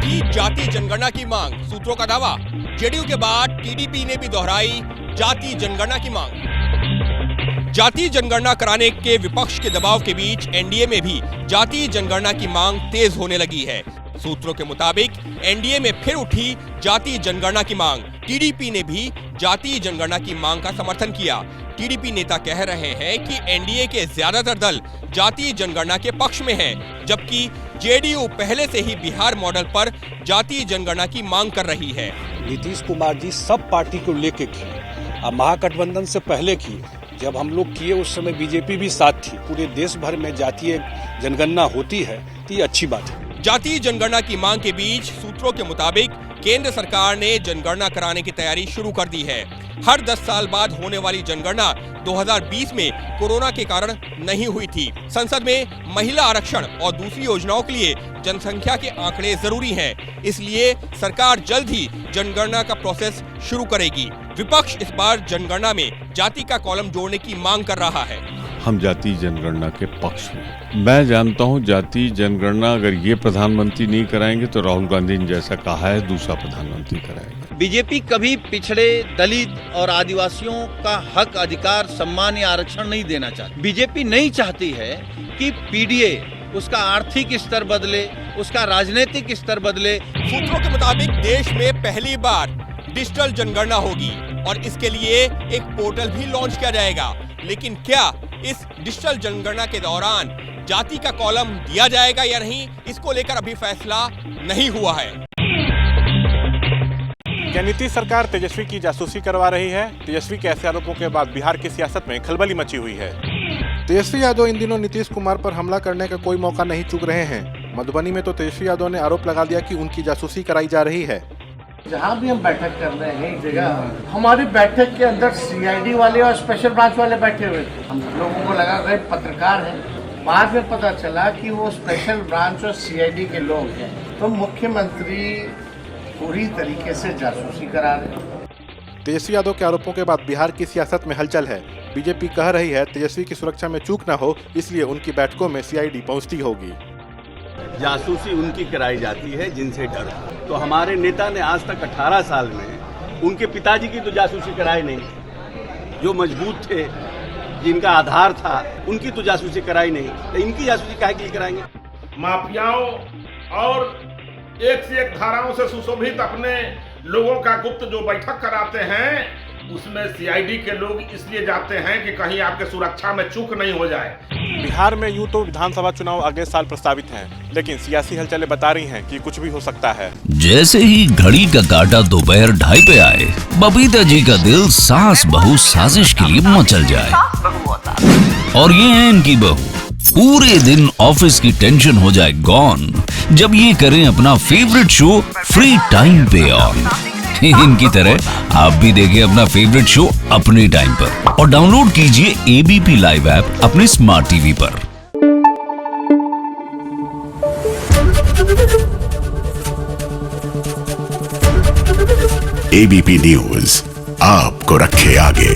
उठी जाति जनगणना की मांग, सूत्रों का दावा। जेडीयू के बाद टीडीपी ने भी दोहराई जाति जनगणना की मांग। जाति जनगणना कराने के विपक्ष के दबाव के बीच एनडीए में भी जाति जनगणना की मांग तेज होने लगी है। सूत्रों के मुताबिक एनडीए में फिर उठी जाति जनगणना की मांग। टीडीपी ने भी जाति जनगणना की मांग का समर्थन किया। टीडीपी नेता कह रहे हैं कि एनडीए के ज्यादातर दल जाति जनगणना के पक्ष में हैं, जबकि जेडीयू पहले से ही बिहार मॉडल पर जाति जनगणना की मांग कर रही है। नीतीश कुमार जी सब पार्टी को लेके किए, अब महागठबंधन से पहले किए। जब हम लोग किए उस समय बीजेपी भी साथ थी। पूरे देश भर में जातीय जनगणना होती है तो ये अच्छी बात है। जाति जनगणना की मांग के बीच सूत्रों के मुताबिक केंद्र सरकार ने जनगणना कराने की तैयारी शुरू कर दी है। हर 10 साल बाद होने वाली जनगणना 2020 में कोरोना के कारण नहीं हुई थी। संसद में महिला आरक्षण और दूसरी योजनाओं के लिए जनसंख्या के आंकड़े जरूरी हैं, इसलिए सरकार जल्द ही जनगणना का प्रोसेस शुरू करेगी। विपक्ष इस बार जनगणना में जाति का कॉलम जोड़ने की मांग कर रहा है। हम जाति जनगणना के पक्ष में। मैं जानता हूं जाति जनगणना अगर ये प्रधानमंत्री नहीं कराएंगे तो राहुल गांधी ने जैसा कहा है दूसरा प्रधानमंत्री कराएगा। बीजेपी कभी पिछड़े, दलित और आदिवासियों का हक, अधिकार, सम्मान या आरक्षण नहीं देना चाहती। बीजेपी नहीं चाहती है कि पीडीए उसका आर्थिक स्तर बदले, उसका राजनीतिक स्तर बदले। सूत्रों के मुताबिक देश में पहली बार डिजिटल जनगणना होगी और इसके लिए एक पोर्टल भी लॉन्च किया जाएगा। लेकिन क्या इस डिजिटल जनगणना के दौरान जाति का कॉलम दिया जाएगा या नहीं, इसको लेकर अभी फैसला नहीं हुआ है। क्या नीतीश सरकार तेजस्वी की जासूसी करवा रही है? तेजस्वी के ऐसे आरोपों के बाद बिहार की सियासत में खलबली मची हुई है। तेजस्वी यादव इन दिनों नीतीश कुमार पर हमला करने का कोई मौका नहीं चूक रहे हैं। मधुबनी में तो तेजस्वी यादव ने आरोप लगा दिया कि उनकी जासूसी कराई जा रही है। जहाँ भी हम बैठक कर रहे हैं एक जगह, हमारी बैठक के अंदर सीआईडी वाले और स्पेशल ब्रांच वाले बैठे हुए थे। हम लोगों को लगा गए पत्रकार हैं। बाद में पता चला कि वो स्पेशल ब्रांच और सीआईडी के लोग हैं। तो मुख्यमंत्री पूरी तरीके से जासूसी करा रहे। तेजस्वी यादव के आरोपों के बाद बिहार की सियासत में हलचल है। बीजेपी कह रही है तेजस्वी की सुरक्षा में चूक न हो, इसलिए उनकी बैठकों में सीआईडी पहुंचती होगी। जासूसी उनकी कराई जाती है जिनसे डर। तो हमारे नेता ने आज तक 18 साल में उनके पिताजी की तो जासूसी कराई नहीं, जो मजबूत थे, जिनका आधार था, उनकी तो जासूसी कराई नहीं। तो इनकी जासूसी काहे के लिए कराएंगे? माफियाओं और एक से एक धाराओं से सुशोभित अपने लोगों का गुप्त जो बैठक कराते हैं, उसमें सीआईडी के लोग इसलिए जाते हैं कि कहीं आपके सुरक्षा में चूक नहीं हो जाए। बिहार में यूं तो विधानसभा चुनाव अगले साल प्रस्तावित हैं, लेकिन सियासी हलचलें बता रही हैं कि कुछ भी हो सकता है। जैसे ही घड़ी का काटा दोपहर 2:30 पे आए, बबीता जी का दिल सास बहू साजिश के लिए मचल जाए। और ये है इनकी बहू, पूरे दिन ऑफिस की टेंशन हो जाए गॉन जब ये करें अपना फेवरेट शो फ्री टाइम पे ऑन। इनकी तरह आप भी देखें अपना फेवरेट शो अपने टाइम पर और डाउनलोड कीजिए एबीपी लाइव ऐप अपने स्मार्ट टीवी पर। एबीपी न्यूज आपको रखे आगे।